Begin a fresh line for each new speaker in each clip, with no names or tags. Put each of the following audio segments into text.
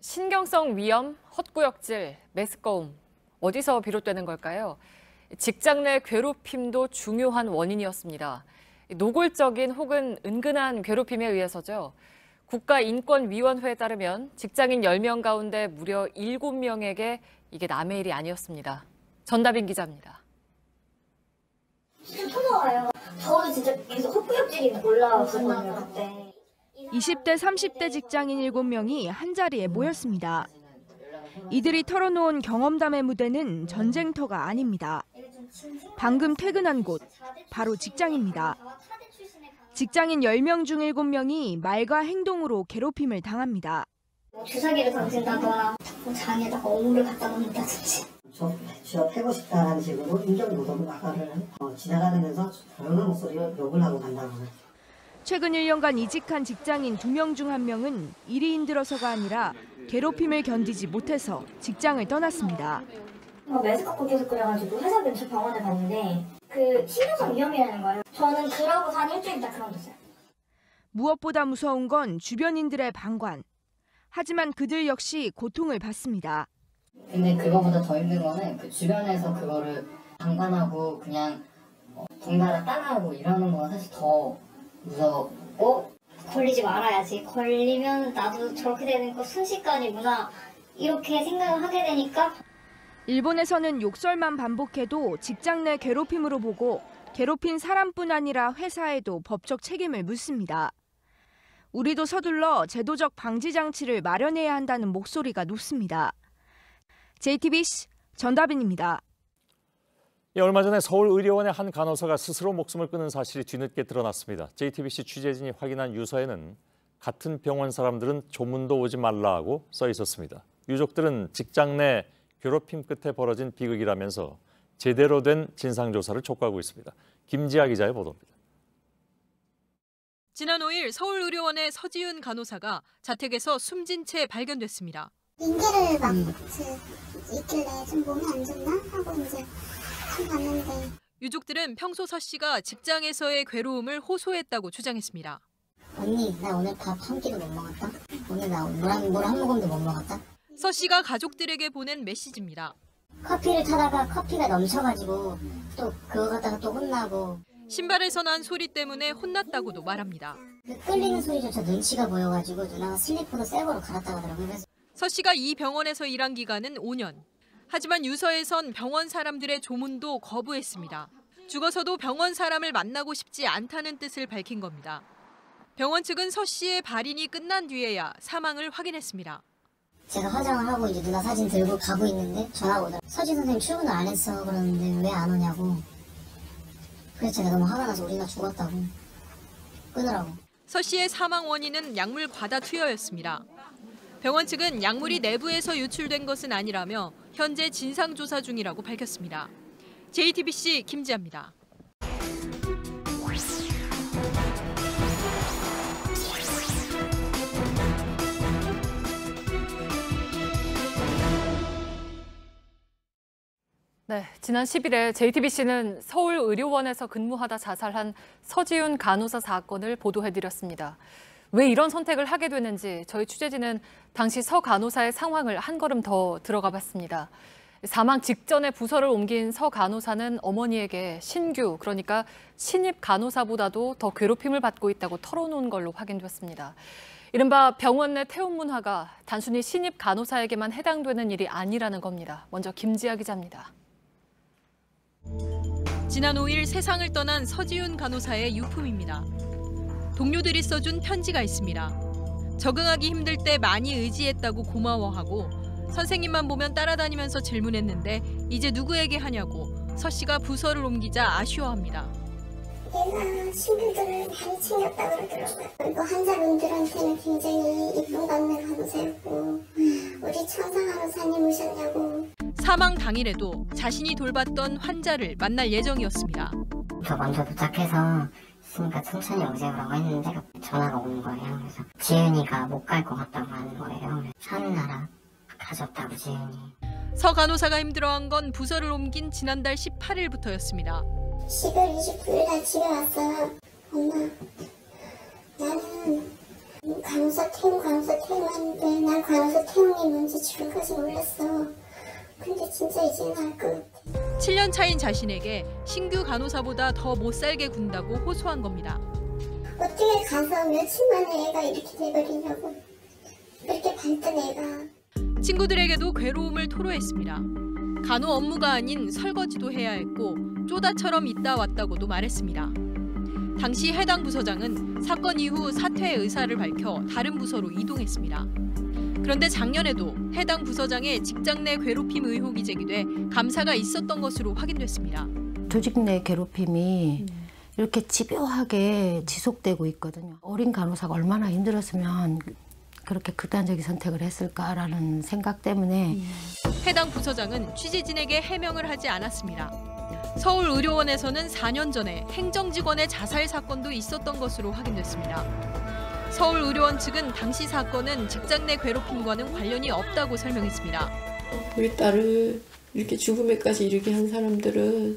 신경성 위염, 헛구역질, 메스꺼움, 어디서 비롯되는 걸까요? 직장 내 괴롭힘도 중요한 원인이었습니다. 노골적인 혹은 은근한 괴롭힘에 의해서죠. 국가인권위원회에 따르면 직장인 10명 가운데 무려 7명에게 이게 남의 일이 아니었습니다. 전다빈 기자입니다.
진짜 터져와요. 저는 진짜 계속 헛구역질이 올라왔거든요, 그때.
20대, 30대 직장인 7명이 한자리에 모였습니다. 이들이 털어놓은 경험담의 무대는 전쟁터가 아닙니다. 방금 퇴근한 곳, 바로 직장입니다. 직장인 10명 중 7명이 말과 행동으로 괴롭힘을 당합니다.
주사기를 던진다거나 장에다가 어물을 갖다 놓는다든지.
취업하고 싶다는 식으로 인격노동 나가를 지나다니면서 조용한 목소리로 욕을 하고 간다고.
최근 1년간 이직한 직장인 2명 중 1명은 일이 힘들어서가 아니라 괴롭힘을 견디지 못해서 직장을 떠났습니다.
메스꺼고 계속 그래가지고 회사 근처 병원에 갔는데 그 신경성 위염이라는 거예요. 저는 그러고서 한 일주일 있다 그만뒀어요.
무엇보다 무서운 건 주변인들의 방관. 하지만 그들 역시 고통을 받습니다.
근데 그거보다 더 힘든 거는 그 주변에서 그거를 방관하고 그냥 동나라 따라하고 이러는 거가 사실 더 무섭고,
걸리지 말아야지. 걸리면 나도 저렇게 되는 거 순식간이구나. 이렇게 생각을 하게 되니까.
일본에서는 욕설만 반복해도 직장 내 괴롭힘으로 보고 괴롭힌 사람뿐 아니라 회사에도 법적 책임을 묻습니다. 우리도 서둘러 제도적 방지 장치를 마련해야 한다는 목소리가 높습니다. JTBC 전다빈입니다.
얼마 전에 서울의료원의 한 간호사가 스스로 목숨을 끊은 사실이 뒤늦게 드러났습니다. JTBC 취재진이 확인한 유서에는 같은 병원 사람들은 조문도 오지 말라고 써 있었습니다. 유족들은 직장 내 괴롭힘 끝에 벌어진 비극이라면서 제대로 된 진상조사를 촉구하고 있습니다. 김지아 기자의 보도입니다.
지난 5일 서울의료원의 서지윤 간호사가 자택에서 숨진 채 발견됐습니다.
인계를 막 있길래 좀 몸이 안 좋나 하고 이제 봤는데.
유족들은 평소 서 씨가 직장에서의 괴로움을 호소했다고 주장했습니다.
언니, 나 오늘 밥 한 끼도 못 먹었다. 오늘 나 물 한 모금도 못 먹었다.
서 씨가 가족들에게 보낸 메시지입니다.
커피를 타다가 커피가 넘쳐가지고 또 그거 갖다가 또 혼나고.
신발에서 난 소리 때문에 혼났다고도 말합니다.
그 끌리는 소리조차 눈치가 보여가지고 누나가 슬리퍼도 새 거로 갈았다 하더라고요. 그래서
서 씨가 이 병원에서 일한 기간은 5년. 하지만 유서에선 병원 사람들의 조문도 거부했습니다. 죽어서도 병원 사람을 만나고 싶지 않다는 뜻을 밝힌 겁니다. 병원 측은 서 씨의 발인이 끝난 뒤에야 사망을 확인했습니다.
제가 화장을 하고 이제 누나 사진 들고 가고 있는데 전화가 오더라고요. 서진 선생님 출근을 안 했어. 그러는데 왜 안 오냐고. 그래서 제가 너무 화가 나서 우리가 죽었다고. 끊으라고.
서 씨의 사망 원인은 약물 과다 투여였습니다. 병원 측은 약물이 내부에서 유출된 것은 아니라며 현재 진상조사 중이라고 밝혔습니다. JTBC 김지아입니다.
네, 지난 10일에 JTBC는 서울의료원에서 근무하다 자살한 서지윤 간호사 사건을 보도해드렸습니다. 왜 이런 선택을 하게 되는지 저희 취재진은 당시 서 간호사의 상황을 한 걸음 더 들어가 봤습니다. 사망 직전에 부서를 옮긴 서 간호사는 어머니에게 신규, 그러니까 신입 간호사보다도 더 괴롭힘을 받고 있다고 털어놓은 걸로 확인됐습니다. 이른바 병원 내 태움 문화가 단순히 신입 간호사에게만 해당되는 일이 아니라는 겁니다. 먼저 김지아 기자입니다.
지난 5일 세상을 떠난 서지윤 간호사의 유품입니다. 동료들이 써준 편지가 있습니다. 적응하기 힘들 때 많이 의지했다고 고마워하고 선생님만 보면 따라다니면서 질문했는데 이제 누구에게 하냐고 서 씨가 부서를 옮기자 아쉬워합니다.
내가 신규들을 많이 챙겼다 그러더라고요. 또 환자분들한테는 굉장히 이쁨 받는 간호사였고 우리 천상 간호사님 오셨냐고.
사망 당일에도 자신이 돌봤던 환자를 만날 예정이었습니다.
저 먼저 도착해서 있으니까 천천히 오세요라고 했는데 전화가 오는 거예요. 그래서 지은이가 못 갈 것 같다고 하는 거예요. 사는 나라 가졌다고 지은이.
서 간호사가 힘들어한 건 부서를 옮긴 지난달 18일부터였습니다.
10월 29일 날 집에 왔어요. 엄마, 나는 간호사 태웅 하는데 난 간호사 태웅이 뭔지 지금까지 몰랐어. 근데 진짜 이제는 알 것 같아.
7년 차인 자신에게 신규 간호사보다 더 못 살게 군다고 호소한 겁니다.
어떻게 가서 며칠 만에 애가 이렇게 돼버리냐고. 그렇게 밝던 애가.
친구들에게도 괴로움을 토로했습니다. 간호 업무가 아닌 설거지도 해야 했고 쪼다처럼 있다 왔다고도 말했습니다. 당시 해당 부서장은 사건 이후 사퇴 의사를 밝혀 다른 부서로 이동했습니다. 그런데 작년에도 해당 부서장의 직장 내 괴롭힘 의혹이 제기돼 감사가 있었던 것으로 확인됐습니다.
조직 내 괴롭힘이 이렇게 집요하게 지속되고 있거든요. 어린 간호사가 얼마나 힘들었으면 그렇게 극단적인 선택을 했을까라는 생각 때문에
해당 부서장은 취재진에게 해명을 하지 않았습니다. 서울의료원에서는 4년 전에 행정직원의 자살 사건도 있었던 것으로 확인됐습니다. 서울의료원 측은 당시 사건은 직장 내 괴롭힘과는 관련이 없다고 설명했습니다.
우리 딸을 이렇게 죽음에까지 이르게 한 사람들은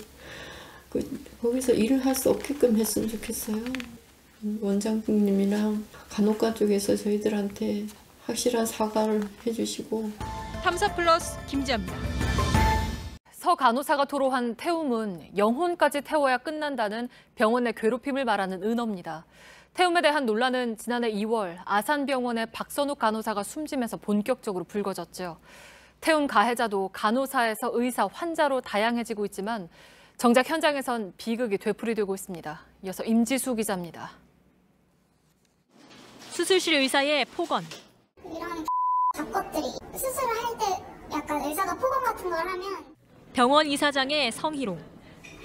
거기서 일을 할 수 없게끔 했으면 좋겠어요. 원장님이랑 간호과 쪽에서 저희들한테 확실한 사과를 해주시고.
탐사플러스 김지아입니다.
서 간호사가 토로한 태움은 영혼까지 태워야 끝난다는 병원의 괴롭힘을 말하는 은어입니다. 태움에 대한 논란은 지난해 2월 아산병원의 박선욱 간호사가 숨지면서 본격적으로 불거졌죠. 태움 가해자도 간호사에서 의사, 환자로 다양해지고 있지만 정작 현장에선 비극이 되풀이되고 있습니다. 이어서 임지수 기자입니다.
수술실 의사의 폭언.
이런 잡것들이 수술을 할 때 약간 의사가 폭언 같은 걸 하면
병원 이사장의 성희롱.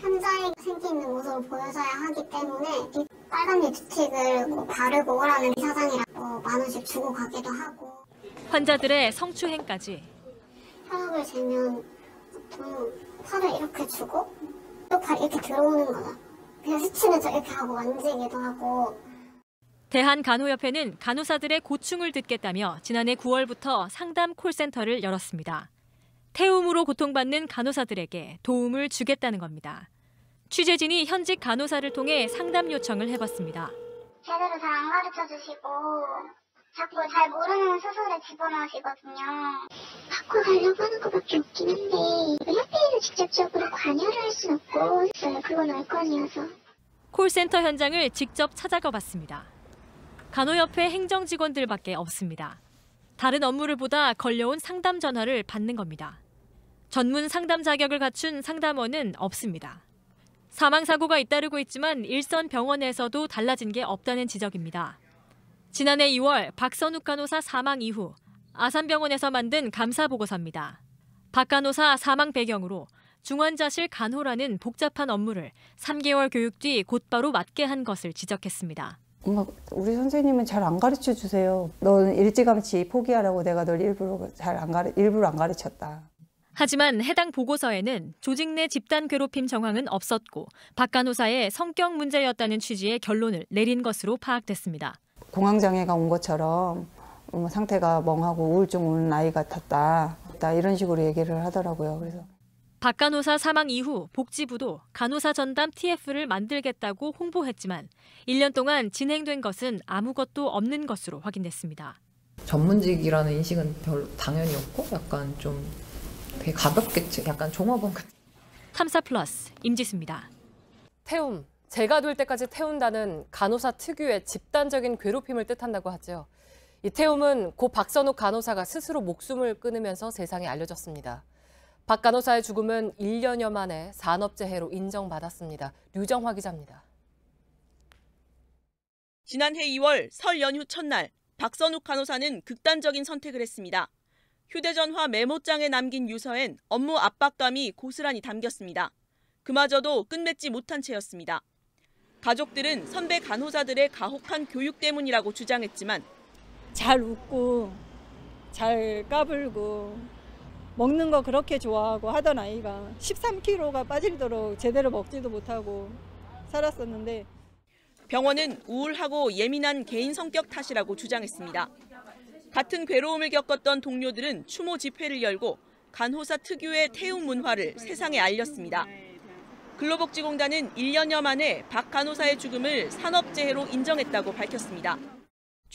환자의 생기 있는 모습을 보여줘야 하기 때문에 이 빨간 립스틱을 뭐 바르고 오라는 이사장이라고 10,000원씩 주고 가기도 하고.
환자들의 성추행까지.
혈압을 재면 보통 팔을 이렇게 주고 또 팔 이렇게 들어오는 거다. 그냥 스치면서 이렇게 하고 만지기도 하고.
대한간호협회는 간호사들의 고충을 듣겠다며 지난해 9월부터 상담 콜센터를 열었습니다. 태움으로 고통받는 간호사들에게 도움을 주겠다는 겁니다. 취재진이 현직 간호사를 통해 상담 요청을 해봤습니다.
제대로 잘 안 가르쳐 주시고 자꾸 잘 모르는 수술에 집어넣으시거든요. 바꿔 가려고 하는 것밖에 없긴 한데 협회에서 직접적으로 관여를 할 수는 없고 그건 얼건이어서.
콜센터 현장을 직접 찾아가 봤습니다. 간호협회 행정직원들밖에 없습니다. 다른 업무를 보다 걸려온 상담 전화를 받는 겁니다. 전문 상담 자격을 갖춘 상담원은 없습니다. 사망사고가 잇따르고 있지만 일선 병원에서도 달라진 게 없다는 지적입니다. 지난해 2월 박선욱 간호사 사망 이후 아산병원에서 만든 감사보고서입니다. 박 간호사 사망 배경으로 중환자실 간호라는 복잡한 업무를 3개월 교육 뒤 곧바로 맡게 한 것을 지적했습니다.
엄마, 우리 선생님은 잘 안 가르쳐 주세요. 너는 일찌감치 포기하라고 내가 널 일부러 안 가르쳤다.
하지만 해당 보고서에는 조직 내 집단 괴롭힘 정황은 없었고 박 간호사의 성격 문제였다는 취지의 결론을 내린 것으로 파악됐습니다.
공황장애가 온 것처럼 상태가 멍하고 우울증 오는 아이 같았다. 이런 식으로 얘기를 하더라고요. 그래서
박 간호사 사망 이후 복지부도 간호사 전담 TF를 만들겠다고 홍보했지만 1년 동안 진행된 것은 아무것도 없는 것으로 확인됐습니다.
전문직이라는 인식은 별로 당연히 없고 약간 좀 되게 가볍게 약간 종업원 같은.
탐사플러스 임지수입니다.
태움, 재가 될 때까지 태운다는 간호사 특유의 집단적인 괴롭힘을 뜻한다고 하죠. 이 태움은 고 박선욱 간호사가 스스로 목숨을 끊으면서 세상에 알려졌습니다. 박 간호사의 죽음은 1년여 만에 산업재해로 인정받았습니다. 류정화 기자입니다.
지난해 2월 설 연휴 첫날 박선욱 간호사는 극단적인 선택을 했습니다. 휴대전화 메모장에 남긴 유서엔 업무 압박감이 고스란히 담겼습니다. 그마저도 끝맺지 못한 채였습니다. 가족들은 선배 간호사들의 가혹한 교육 때문이라고 주장했지만
잘 웃고 잘 까불고 먹는 거 그렇게 좋아하고 하던 아이가 13kg가 빠지도록 제대로 먹지도 못하고 살았었는데
병원은 우울하고 예민한 개인 성격 탓이라고 주장했습니다. 같은 괴로움을 겪었던 동료들은 추모 집회를 열고 간호사 특유의 태움 문화를 세상에 알렸습니다. 근로복지공단은 1년여 만에 박 간호사의 죽음을 산업재해로 인정했다고 밝혔습니다.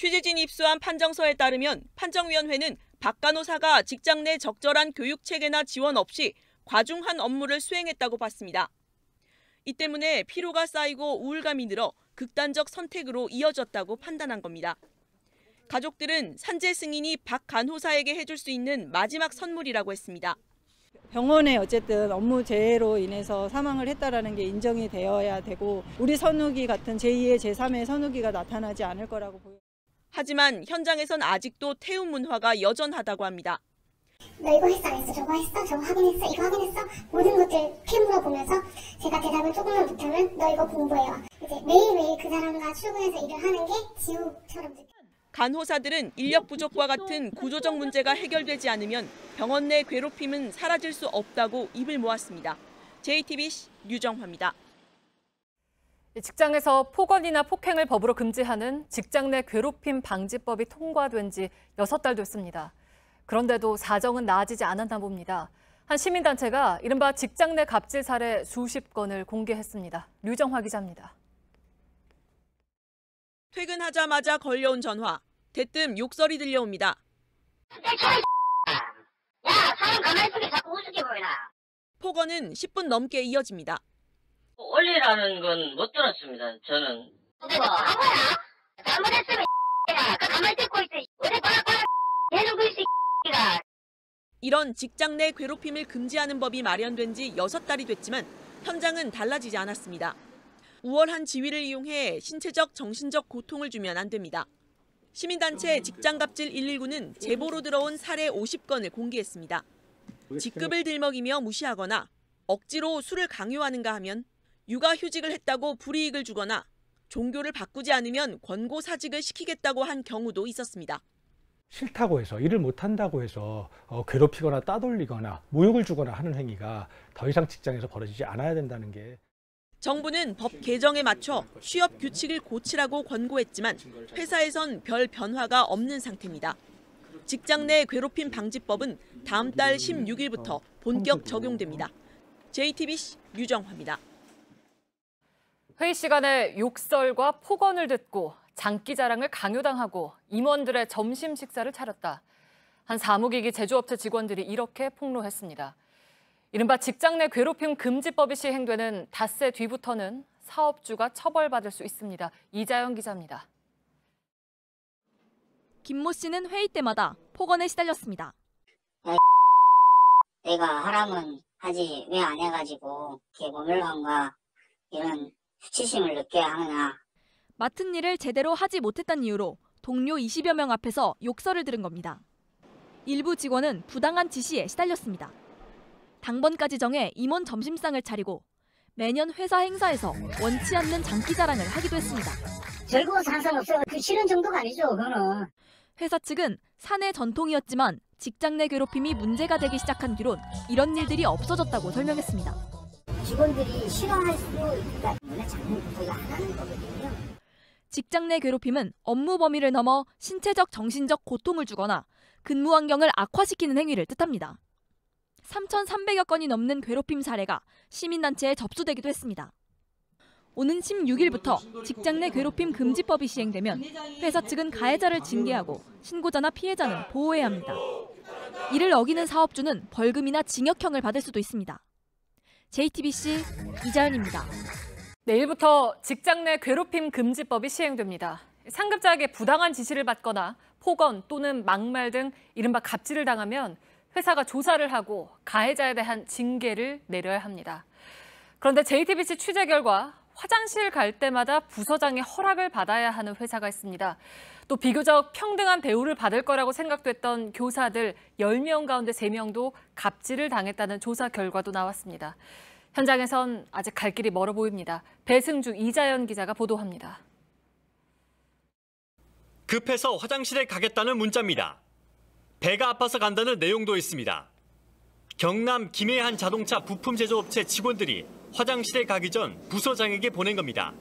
취재진이 입수한 판정서에 따르면 판정위원회는 박 간호사가 직장 내 적절한 교육 체계나 지원 없이 과중한 업무를 수행했다고 봤습니다. 이 때문에 피로가 쌓이고 우울감이 늘어 극단적 선택으로 이어졌다고 판단한 겁니다. 가족들은 산재 승인이 박 간호사에게 해줄 수 있는 마지막 선물이라고 했습니다.
병원에 어쨌든 업무 재해로 인해서 사망을 했다라는 게 인정이 되어야 되고 우리 선우기 같은 제2의 제3의 선우기가 나타나지 않을 거라고 보여요.
하지만 현장에선 아직도 태움 문화가 여전하다고 합니다.
너 이거 했어 안 했어? 저거 했어? 저거 확인했어? 이거 확인했어? 모든 것들 캐물어 보면서 제가 대답을 조금만 못하면 너 이거 공부해와. 이제 매일매일 그 사람과 출근해서 일을 하는 게 지옥처럼 느껴요.
간호사들은 인력 부족과 같은 구조적 문제가 해결되지 않으면 병원 내 괴롭힘은 사라질 수 없다고 입을 모았습니다. JTBC 류정화입니다.
직장에서 폭언이나 폭행을 법으로 금지하는 직장 내 괴롭힘 방지법이 통과된 지 6달 됐습니다. 그런데도 사정은 나아지지 않았나 봅니다. 한 시민단체가 이른바 직장 내 갑질 사례 수십 건을 공개했습니다. 류정화 기자입니다.
퇴근하자마자 걸려온 전화. 대뜸 욕설이 들려옵니다.
야, 사람 가만히 있으면 자꾸 우습게 보이나.
폭언은 10분 넘게 이어집니다.
원리라는 건 못 들었습니다, 저는.
내가 바보야? 잘못했으면 가만히 듣고 있어. 어디 꼬락꼬락 대놓고 있어.
이런 직장 내 괴롭힘을 금지하는 법이 마련된 지 6달이 됐지만 현장은 달라지지 않았습니다. 우월한 지위를 이용해 신체적, 정신적 고통을 주면 안 됩니다. 시민단체 직장갑질 119는 제보로 들어온 사례 50건을 공개했습니다. 직급을 들먹이며 무시하거나 억지로 술을 강요하는가 하면 육아휴직을 했다고 불이익을 주거나 종교를 바꾸지 않으면 권고사직을 시키겠다고 한 경우도 있었습니다.
싫다고 해서 일을 못한다고 해서 괴롭히거나 따돌리거나 모욕을 주거나 하는 행위가 더 이상 직장에서 벌어지지 않아야 된다는 게
정부는 법 개정에 맞춰 취업 규칙을 고치라고 권고했지만 회사에선 별 변화가 없는 상태입니다. 직장 내 괴롭힘 방지법은 다음 달 16일부터 본격 적용됩니다. JTBC 류정화입니다.
회의 시간에 욕설과 폭언을 듣고 장기자랑을 강요당하고 임원들의 점심 식사를 차렸다. 한 사무기기 제조업체 직원들이 이렇게 폭로했습니다. 이른바 직장 내 괴롭힘 금지법이 시행되는 닷새 뒤부터는 사업주가 처벌받을 수 있습니다. 이자연 기자입니다.
김모 씨는 회의 때마다 폭언에 시달렸습니다.
내가 하라면 하지 왜 안 해가지고 이렇게 머물러간가 이런 수치심을 느껴야 하느냐.
맡은 일을 제대로 하지 못했다는 이유로 동료 20여 명 앞에서 욕설을 들은 겁니다. 일부 직원은 부당한 지시에 시달렸습니다. 당번까지 정해 임원 점심상을 차리고 매년 회사 행사에서 원치 않는 장기자랑을 하기도 했습니다.
즐거워서 상관없어요. 그 싫은 정도가 아니죠, 그거는.
회사 측은 사내 전통이었지만 직장 내 괴롭힘이 문제가 되기 시작한 뒤론 이런 일들이 없어졌다고 설명했습니다.
직원들이 싫어할 수도 있다. 원래 작년부터 이거 안 하는 거거든요.
직장 내 괴롭힘은 업무 범위를 넘어 신체적, 정신적 고통을 주거나 근무 환경을 악화시키는 행위를 뜻합니다. 3,300여 건이 넘는 괴롭힘 사례가 시민단체에 접수되기도 했습니다. 오는 16일부터 직장 내 괴롭힘 금지법이 시행되면 회사 측은 가해자를 징계하고 신고자나 피해자는 보호해야 합니다. 이를 어기는 사업주는 벌금이나 징역형을 받을 수도 있습니다. JTBC 이자연입니다.
내일부터 직장 내 괴롭힘 금지법이 시행됩니다. 상급자에게 부당한 지시를 받거나 폭언 또는 막말 등 이른바 갑질을 당하면 회사가 조사를 하고 가해자에 대한 징계를 내려야 합니다. 그런데 JTBC 취재 결과 화장실 갈 때마다 부서장의 허락을 받아야 하는 회사가 있습니다. 또 비교적 평등한 대우를 받을 거라고 생각됐던 교사들 10명 가운데 3명도 갑질을 당했다는 조사 결과도 나왔습니다. 현장에선 아직 갈 길이 멀어 보입니다. 배승주, 이자연 기자가 보도합니다.
급해서 화장실에 가겠다는 문자입니다. 배가 아파서 간다는 내용도 있습니다. 경남 김해의 한 자동차 부품 제조업체 직원들이 화장실에 가기 전 부서장에게 보낸 겁니다.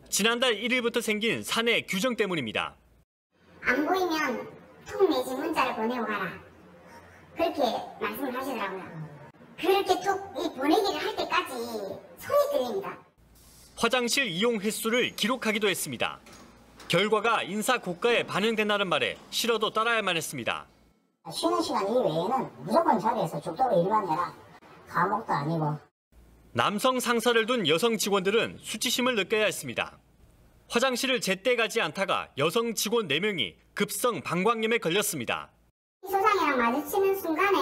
지난달 1일부터 생긴 사내 규정 때문입니다.
안 보이면 톡 내지 문자를 보내고 가라. 그렇게 말씀을 하시더라고요. 그렇게 톡 보내기를 할 때까지 손이 떨립니다.
화장실 이용 횟수를 기록하기도 했습니다. 결과가 인사 고가에 반영된다는 말에 싫어도 따라야만 했습니다.
쉬는 시간 이외에는 무조건 자리에서 죽도록 일만 해라. 감옥도 아니고.
남성 상사를 둔 여성 직원들은 수치심을 느껴야 했습니다. 화장실을 제때 가지 않다가 여성 직원 4명이 급성 방광염에 걸렸습니다.
소장이랑 마주치는 순간에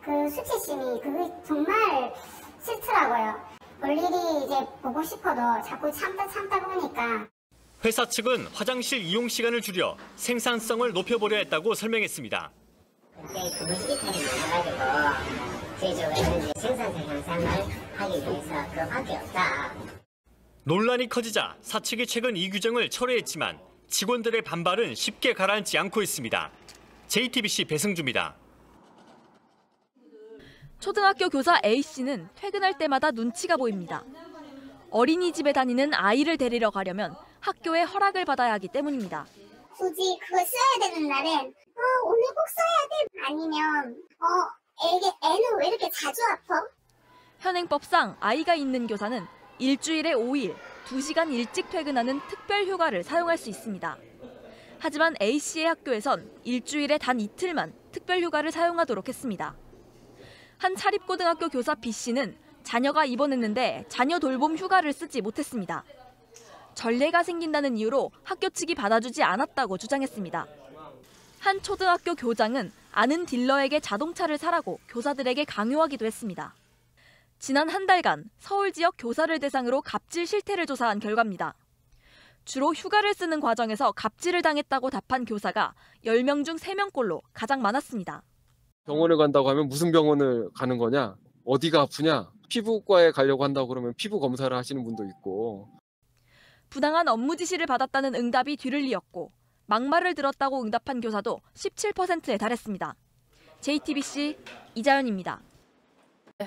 그 수치심이 그게 정말 싫더라고요. 볼 일이 이제 보고 싶어도 자꾸 참다 보니까.
회사 측은 화장실 이용 시간을 줄여 생산성을 높여보려 했다고 설명했습니다.
그때 그 시기타임이 많아가지고 저희적으로 생산성 향상을 하기 위해서 그밖에 없다.
논란이 커지자 사측이 최근 이 규정을 철회했지만 직원들의 반발은 쉽게 가라앉지 않고 있습니다. JTBC 배승주입니다.
초등학교 교사 A씨는 퇴근할 때마다 눈치가 보입니다. 어린이집에 다니는 아이를 데리러 가려면 학교의 허락을 받아야 하기 때문입니다.
굳이 그걸 써야 되는 날엔 오늘 꼭 써야 돼. 아니면 애는 왜 이렇게 자주 아파?
현행법상 아이가 있는 교사는 일주일에 5일, 2시간 일찍 퇴근하는 특별 휴가를 사용할 수 있습니다. 하지만 A씨의 학교에선 일주일에 단 이틀만 특별 휴가를 사용하도록 했습니다. 한 사립고등학교 교사 B씨는 자녀가 입원했는데 자녀 돌봄 휴가를 쓰지 못했습니다. 전례가 생긴다는 이유로 학교 측이 받아주지 않았다고 주장했습니다. 한 초등학교 교장은 아는 딜러에게 자동차를 사라고 교사들에게 강요하기도 했습니다. 지난 한 달간 서울 지역 교사를 대상으로 갑질 실태를 조사한 결과입니다. 주로 휴가를 쓰는 과정에서 갑질을 당했다고 답한 교사가 10명 중 3명꼴로 가장 많았습니다.
병원을 간다고 하면 무슨 병원을 가는 거냐? 어디가 아프냐? 피부과에 가려고 한다고 그러면 피부 검사를 하시는 분도 있고.
부당한 업무 지시를 받았다는 응답이 뒤를 이었고 막말을 들었다고 응답한 교사도 17%에 달했습니다. JTBC 이자연입니다.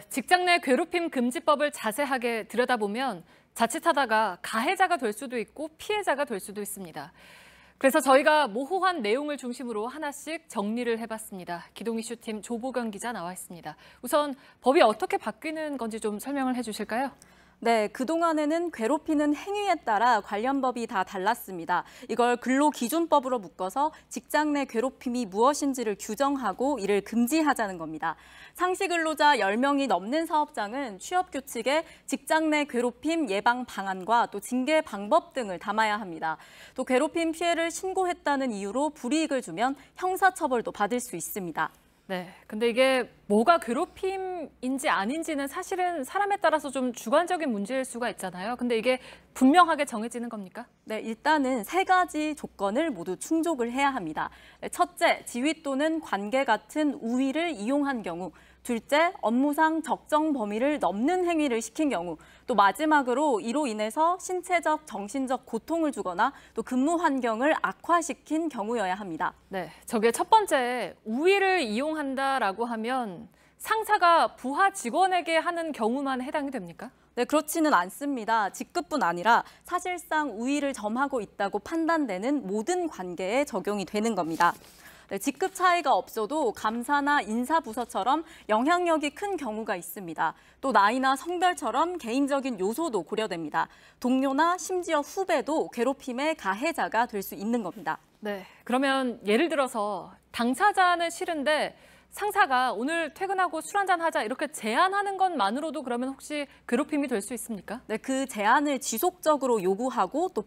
직장 내 괴롭힘 금지법을 자세하게 들여다보면 자칫하다가 가해자가 될 수도 있고 피해자가 될 수도 있습니다. 그래서 저희가 모호한 내용을 중심으로 하나씩 정리를 해봤습니다. 기동 이슈팀 조보경 기자 나와 있습니다. 우선 법이 어떻게 바뀌는 건지 좀 설명을 해주실까요?
네, 그동안에는 괴롭히는 행위에 따라 관련 법이 다 달랐습니다. 이걸 근로기준법으로 묶어서 직장 내 괴롭힘이 무엇인지를 규정하고 이를 금지하자는 겁니다. 상시 근로자 10명이 넘는 사업장은 취업규칙에 직장 내 괴롭힘 예방 방안과 또 징계 방법 등을 담아야 합니다. 또 괴롭힘 피해를 신고했다는 이유로 불이익을 주면 형사처벌도 받을 수 있습니다.
네, 근데 이게 뭐가 괴롭힘인지 아닌지는 사실은 사람에 따라서 좀 주관적인 문제일 수가 있잖아요. 근데 이게 분명하게 정해지는 겁니까?
네, 일단은 3가지 조건을 모두 충족을 해야 합니다. 첫째, 지위 또는 관계 같은 우위를 이용한 경우. 둘째, 업무상 적정 범위를 넘는 행위를 시킨 경우. 또 마지막으로 이로 인해서 신체적, 정신적 고통을 주거나 또 근무 환경을 악화시킨 경우여야 합니다.
네, 저게 첫 번째, 우위를 이용한다라고 하면 상사가 부하 직원에게 하는 경우만 해당이 됩니까?
네, 그렇지는 않습니다. 직급뿐 아니라 사실상 우위를 점하고 있다고 판단되는 모든 관계에 적용이 되는 겁니다. 네, 직급 차이가 없어도 감사나 인사부서처럼 영향력이 큰 경우가 있습니다. 또 나이나 성별처럼 개인적인 요소도 고려됩니다. 동료나 심지어 후배도 괴롭힘의 가해자가 될 수 있는 겁니다.
네, 그러면 예를 들어서 당사자는 싫은데 상사가 오늘 퇴근하고 술 한잔 하자 이렇게 제안하는 것만으로도 그러면 혹시 괴롭힘이 될 수 있습니까?
네, 그 제안을 지속적으로 요구하고 또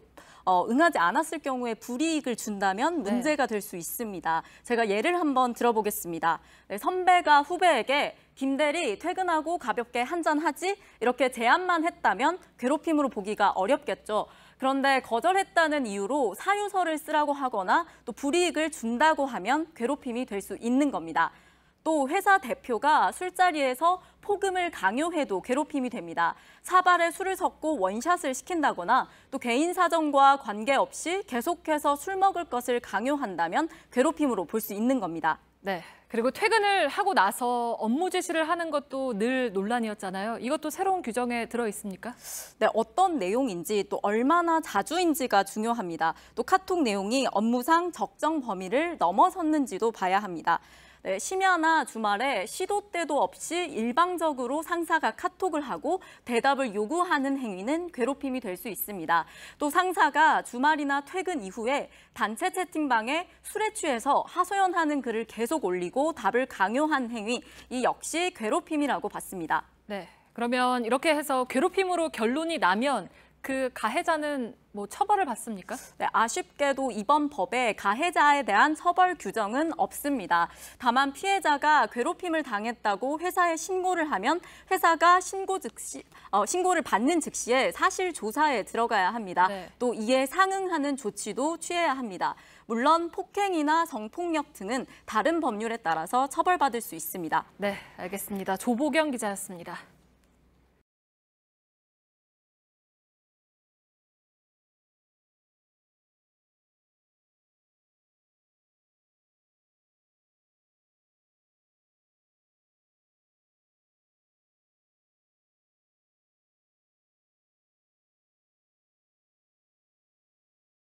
응하지 않았을 경우에 불이익을 준다면 문제가 될 수 있습니다. 제가 예를 한번 들어보겠습니다. 네, 선배가 후배에게 김 대리 퇴근하고 가볍게 한잔하지? 이렇게 제안만 했다면 괴롭힘으로 보기가 어렵겠죠. 그런데 거절했다는 이유로 사유서를 쓰라고 하거나 또 불이익을 준다고 하면 괴롭힘이 될 수 있는 겁니다. 또 회사 대표가 술자리에서 폭음을 강요해도 괴롭힘이 됩니다. 사발에 술을 섞고 원샷을 시킨다거나 또 개인 사정과 관계없이 계속해서 술 먹을 것을 강요한다면 괴롭힘으로 볼 수 있는 겁니다.
네, 그리고 퇴근을 하고 나서 업무 지시를 하는 것도 늘 논란이었잖아요. 이것도 새로운 규정에 들어 있습니까?
네, 어떤 내용인지 또 얼마나 자주인지가 중요합니다. 또 카톡 내용이 업무상 적정 범위를 넘어섰는지도 봐야 합니다. 네, 심야나 주말에 시도 때도 없이 일방적으로 상사가 카톡을 하고 대답을 요구하는 행위는 괴롭힘이 될 수 있습니다. 또 상사가 주말이나 퇴근 이후에 단체 채팅방에 술에 취해서 하소연하는 글을 계속 올리고 답을 강요한 행위, 이 역시 괴롭힘이라고 봤습니다.
네, 그러면 이렇게 해서 괴롭힘으로 결론이 나면 그 가해자는 뭐 처벌을 받습니까?
네, 아쉽게도 이번 법에 가해자에 대한 처벌 규정은 없습니다. 다만 피해자가 괴롭힘을 당했다고 회사에 신고를 하면 회사가 신고를 받는 즉시에 사실 조사에 들어가야 합니다.
네.
또 이에 상응하는 조치도 취해야 합니다. 물론 폭행이나 성폭력 등은 다른 법률에 따라서 처벌받을 수 있습니다.
네, 알겠습니다. 조보경 기자였습니다.